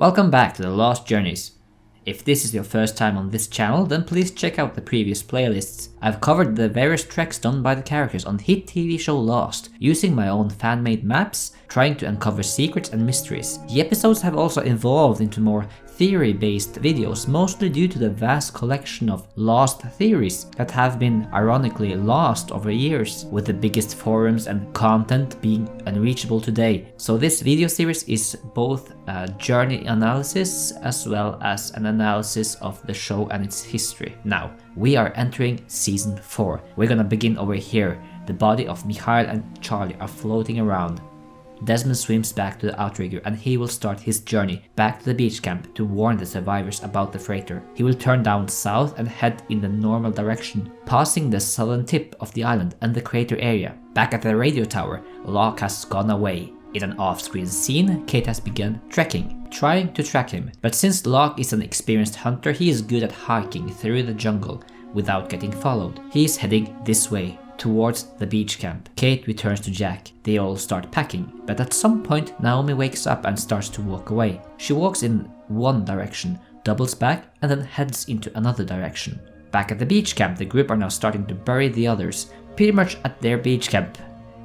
Welcome back to the Lost Journeys. If this is your first time on this channel, then please check out the previous playlists. I've covered the various treks done by the characters on hit TV show Lost, using my own fan-made maps, trying to uncover secrets and mysteries. The episodes have also evolved into more theory-based videos, mostly due to the vast collection of lost theories that have been ironically lost over years, with the biggest forums and content being unreachable today. So this video series is both a journey analysis as well as an analysis of the show and its history. Now, we are entering season 4. We're gonna begin over here. The body of Mikhail and Charlie are floating around. Desmond swims back to the outrigger and he will start his journey back to the beach camp to warn the survivors about the freighter. He will turn down south and head in the normal direction, passing the southern tip of the island and the crater area. Back at the radio tower, Locke has gone away. In an off-screen scene, Kate has begun trekking, trying to track him. But since Locke is an experienced hunter, he is good at hiking through the jungle without getting followed. He is heading this way, towards the beach camp. Kate returns to Jack. They all start packing, but at some point Naomi wakes up and starts to walk away. She walks in one direction, doubles back, and then heads into another direction. Back at the beach camp, the group are now starting to bury the others, pretty much at their beach camp,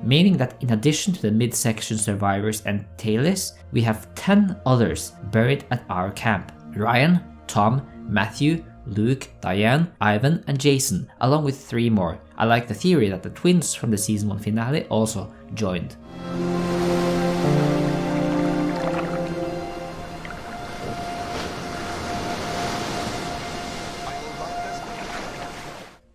meaning that in addition to the midsection survivors and Taylors, we have 10 others buried at our camp. Ryan, Tom, Matthew, Luke, Diane, Ivan, and Jason, along with 3 more. I like the theory that the twins from the season 1 finale also joined.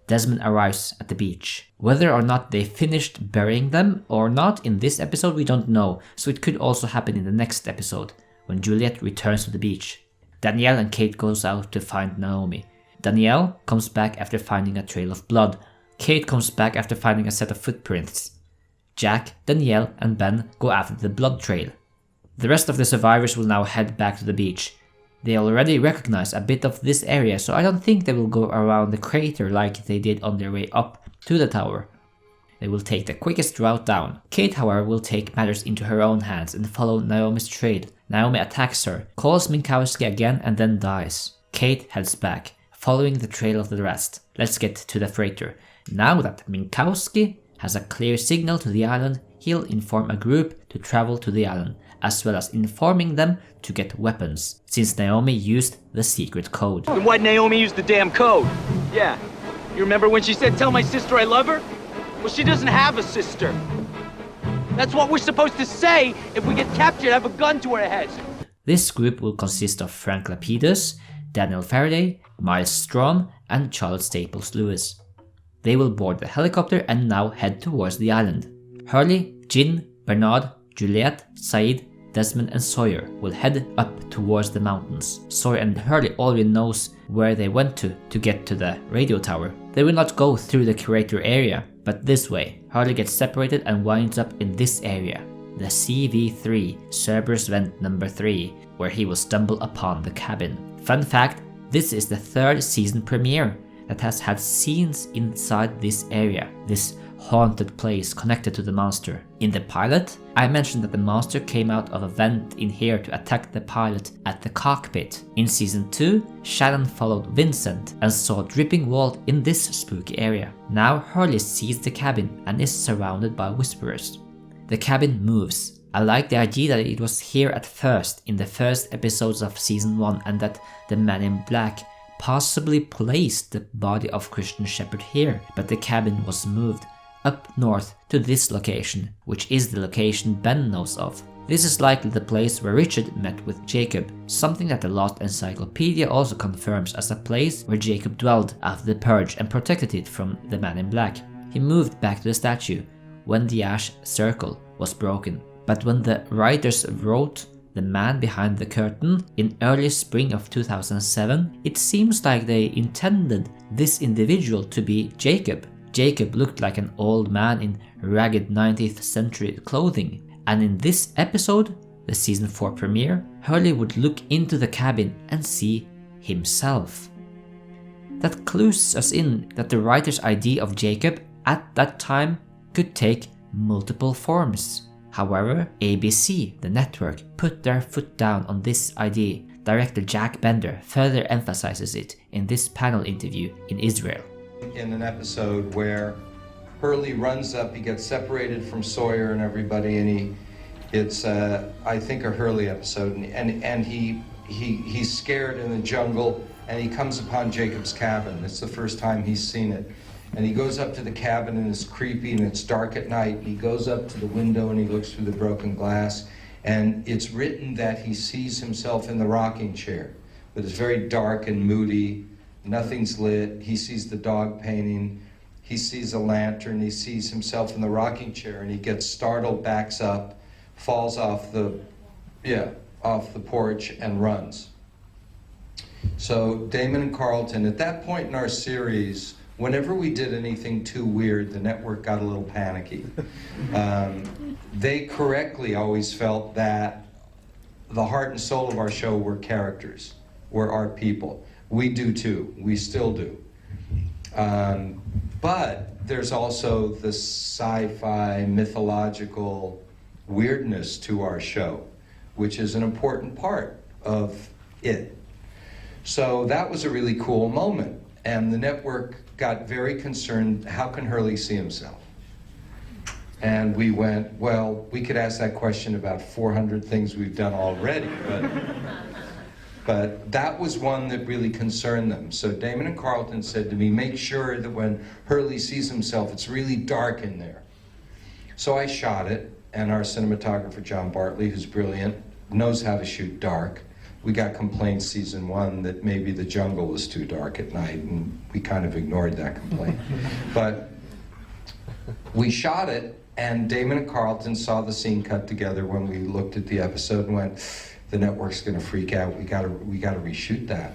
Desmond arrives at the beach. Whether or not they finished burying them or not in this episode we don't know, so it could also happen in the next episode, when Juliet returns to the beach. Danielle and Kate goes out to find Naomi. Danielle comes back after finding a trail of blood. Kate comes back after finding a set of footprints. Jack, Danielle, and Ben go after the blood trail. The rest of the survivors will now head back to the beach. They already recognize a bit of this area, so I don't think they will go around the crater like they did on their way up to the tower. They will take the quickest route down. Kate, however, will take matters into her own hands and follow Naomi's trail. Naomi attacks her, calls Minkowski again, and then dies. Kate heads back, following the trail of the rest. Let's get to the freighter. Now that Minkowski has a clear signal to the island, he'll inform a group to travel to the island, as well as informing them to get weapons, since Naomi used the secret code. Then why'd Naomi use the damn code? Yeah, you remember when she said, "Tell my sister I love her"? Well, she doesn't have a sister. That's what we're supposed to say if we get captured, have a gun to our heads. This group will consist of Frank Lapidus, Daniel Faraday, Miles Strom, and Charles Staples Lewis. They will board the helicopter and now head towards the island. Hurley, Jin, Bernard, Juliet, Said, Desmond, and Sawyer will head up towards the mountains. Sawyer and Hurley already knows where they went to get to the radio tower. They will not go through the crater area, but this way. Hurley gets separated and winds up in this area, the CV3, Cerberus Vent number 3, where he will stumble upon the cabin. Fun fact, this is the 3rd season premiere that has had scenes inside this area, this haunted place connected to the monster. In the pilot, I mentioned that the monster came out of a vent in here to attack the pilot at the cockpit. In season 2, Shannon followed Vincent and saw Dripping Walt in this spooky area. Now Hurley sees the cabin and is surrounded by whisperers. The cabin moves. I like the idea that it was here at first in the first episodes of season 1 and that the man in black possibly placed the body of Christian Shepherd here, but the cabin was moved up north to this location, which is the location Ben knows of. This is likely the place where Richard met with Jacob, something that the Lost Encyclopedia also confirms as a place where Jacob dwelled after the purge and protected it from the man in black. He moved back to the statue when the ash circle was broken, but when the writers wrote The Man Behind the Curtain in early spring of 2007, it seems like they intended this individual to be Jacob. Jacob looked like an old man in ragged 19th century clothing, and in this episode, the season 4 premiere, Hurley would look into the cabin and see himself. That clues us in that the writer's idea of Jacob at that time could take multiple forms. However, ABC, the network, put their foot down on this idea. Director Jack Bender further emphasizes it in this panel interview in Israel. In an episode where Hurley runs up, he gets separated from Sawyer and everybody, and it's I think a Hurley episode, and he's scared in the jungle, and he comes upon Jacob's cabin. It's the first time he's seen it. And he goes up to the cabin, and it's creepy, and it's dark at night, and he goes up to the window, and he looks through the broken glass, and it's written that he sees himself in the rocking chair, but it's very dark and moody, nothing's lit, he sees the dog painting, he sees a lantern, he sees himself in the rocking chair, and he gets startled, backs up, falls off the porch and runs. So Damon and Carlton, at that point in our series, whenever we did anything too weird, the network got a little panicky. They correctly always felt that the heart and soul of our show were characters, were our people. We do too, we still do. But there's also the sci-fi, mythological weirdness to our show, which is an important part of it. So that was a really cool moment. And the network got very concerned, how can Hurley see himself? And we went, well, we could ask that question about 400 things we've done already, but that was one that really concerned them. So Damon and Carlton said to me, make sure that when Hurley sees himself, it's really dark in there. So I shot it, and our cinematographer, John Bartley, who's brilliant, knows how to shoot dark. We got complaints season 1 that maybe the jungle was too dark at night, and we kind of ignored that complaint. But we shot it, and Damon and Carlton saw the scene cut together when we looked at the episode and went, the network's gonna freak out, we gotta reshoot that.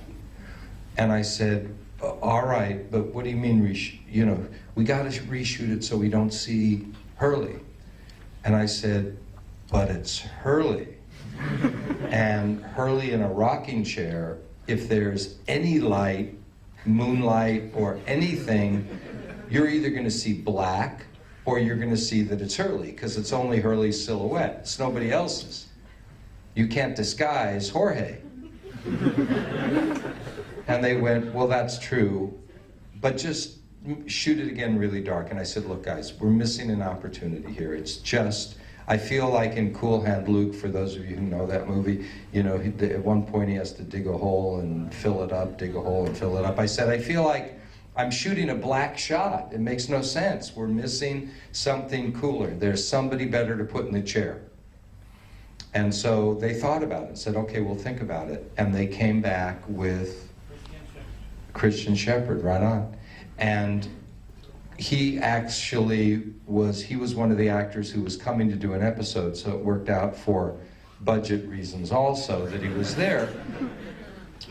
And I said, all right, but what do you mean we gotta reshoot it so we don't see Hurley. And I said, but it's Hurley. And Hurley in a rocking chair, if there's any light, moonlight, or anything, you're either going to see black or you're going to see that it's Hurley, because it's only Hurley's silhouette. It's nobody else's. You can't disguise Jorge. And they went, well, that's true, but just shoot it again really dark. And I said, look, guys, we're missing an opportunity here. It's just... I feel like in Cool Hand Luke, for those of you who know that movie, at one point he has to dig a hole and fill it up, dig a hole and fill it up. I said, I feel like I'm shooting a black shot. It makes no sense. We're missing something cooler. There's somebody better to put in the chair. And so they thought about it and said, okay, we'll think about it. And they came back with Christian Shepherd, right on. And he actually was one of the actors who was coming to do an episode, so it worked out for budget reasons also that he was there.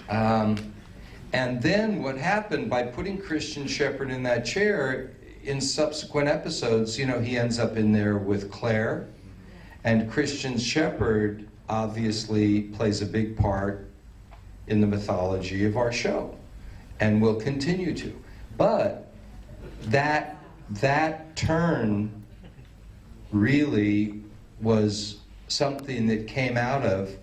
And then what happened, by putting Christian Shepherd in that chair, in subsequent episodes, he ends up in there with Claire, and Christian Shepherd obviously plays a big part in the mythology of our show, and will continue to. But that turn really was something that came out of,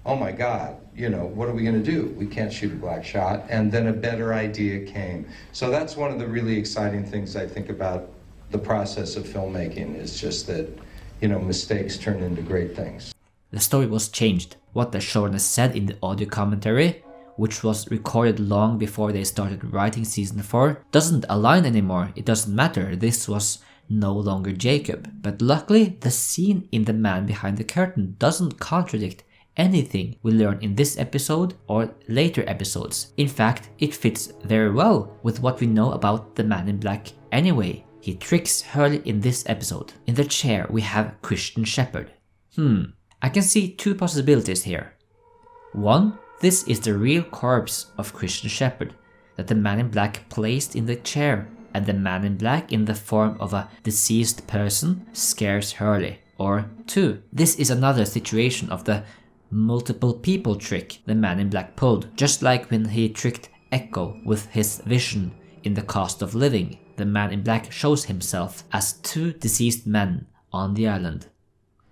oh my God, what are we going to do? We can't shoot a black shot. And then a better idea came. So that's one of the really exciting things I think about the process of filmmaking, is just that, mistakes turn into great things. The story was changed. What the showrunners said in the audio commentary, which was recorded long before they started writing season 4, doesn't align anymore. It doesn't matter. This was no longer Jacob. But luckily, the scene in The Man Behind the Curtain doesn't contradict anything we learn in this episode or later episodes. In fact, it fits very well with what we know about the Man in Black anyway. He tricks Hurley in this episode. In the chair, we have Christian Shepherd. I can see two possibilities here. One, this is the real corpse of Christian Shepherd that the Man in Black placed in the chair, and the Man in Black in the form of a deceased person scares Hurley. Or 2, this is another situation of the multiple people trick the Man in Black pulled, just like when he tricked Echo with his vision in The Cost of Living. The Man in Black shows himself as 2 deceased men on the island.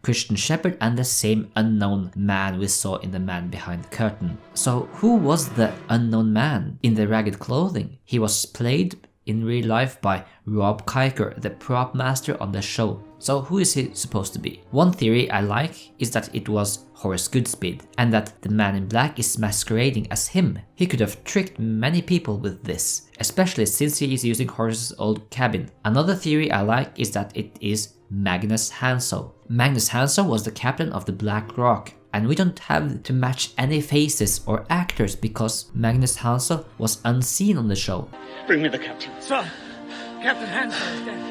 Christian Shepherd and the same unknown man we saw in The Man Behind the Curtain. So who was the unknown man in the ragged clothing? He was played in real life by Rob Kiker, the prop master on the show. So who is he supposed to be? One theory I like is that it was Horace Goodspeed, and that the man in black is masquerading as him. He could have tricked many people with this, especially since he is using Horace's old cabin. Another theory I like is that it is Magnus Hanso. Magnus Hanso was the captain of the Black Rock, and we don't have to match any faces or actors because Magnus Hanso was unseen on the show. Bring me the captain. Sir, Captain Hansen is dead.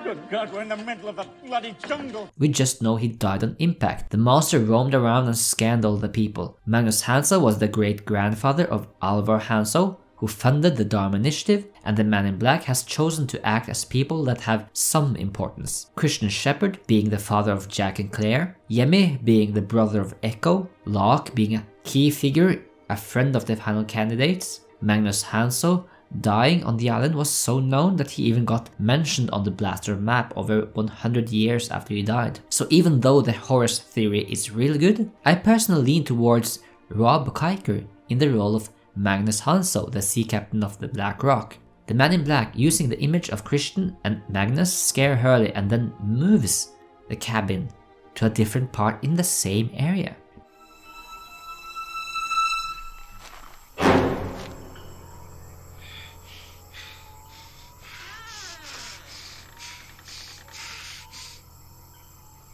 Good God, we're in the middle of a bloody jungle. We just know he died on impact. The monster roamed around and scanned all the people. Magnus Hanso was the great-grandfather of Alvar Hanso, who funded the Dharma Initiative, and the Man in Black has chosen to act as people that have some importance. Christian Shepherd being the father of Jack and Claire, Yemi being the brother of Echo, Locke being a key figure, a friend of the final candidates. Magnus Hanso dying on the island was so known that he even got mentioned on the Blaster map over 100 years after he died. So even though the Horace theory is really good, I personally lean towards Rob Kiker in the role of Magnus Hanso, the sea captain of the Black Rock. The Man in Black, using the image of Christian and Magnus, scare Hurley and then moves the cabin to a different part in the same area.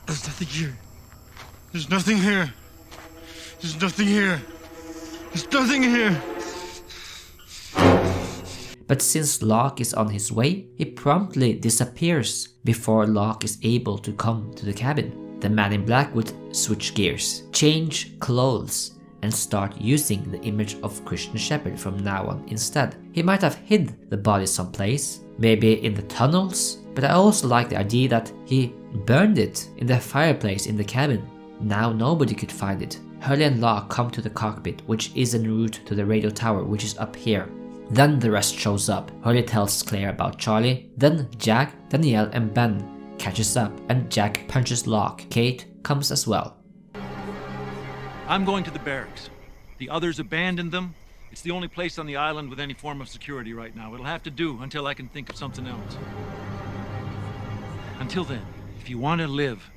There's nothing here. There's nothing here. There's nothing here. There's nothing here. But since Locke is on his way, he promptly disappears before Locke is able to come to the cabin. The Man in Black would switch gears, change clothes, and start using the image of Christian Shepherd from now on instead. He might have hid the body someplace, maybe in the tunnels, but I also like the idea that he burned it in the fireplace in the cabin. Now nobody could find it. Hurley and Locke come to the cockpit, which is en route to the radio tower, which is up here. Then the rest shows up. Hurley tells Claire about Charlie, then Jack, Danielle and Ben catches up, and Jack punches Locke. Kate comes as well. I'm going to the barracks. The others abandoned them. It's the only place on the island with any form of security right now. It'll have to do until I can think of something else. Until then, if you want to live,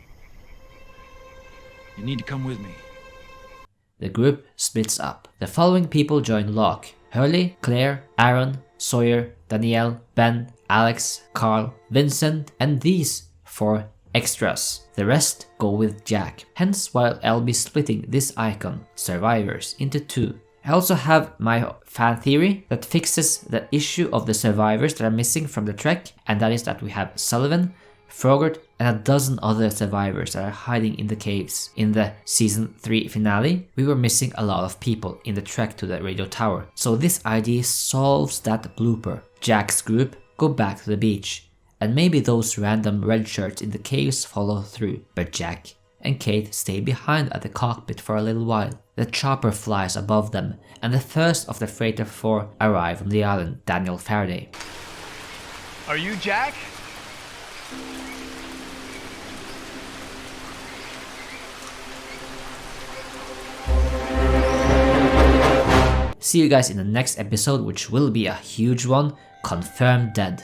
you need to come with me. The group splits up. The following people join Locke: Hurley, Claire, Aaron, Sawyer, Danielle, Ben, Alex, Carl, Vincent, and these 4 extras. The rest go with Jack. Hence why I'll be splitting this icon, Survivors, into 2. I also have my fan theory that fixes the issue of the survivors that are missing from the trek, and that is that we have Sullivan, Frogurt, and a dozen other survivors that are hiding in the caves. In the season 3 finale, we were missing a lot of people in the trek to the radio tower, so this idea solves that blooper. Jack's group go back to the beach, and maybe those random red shirts in the caves follow through, but Jack and Kate stay behind at the cockpit for a little while. The chopper flies above them, and the first of the Freighter 4 arrive on the island, Daniel Faraday. Are you Jack? See you guys in the next episode, which will be a huge one, Confirmed Dead.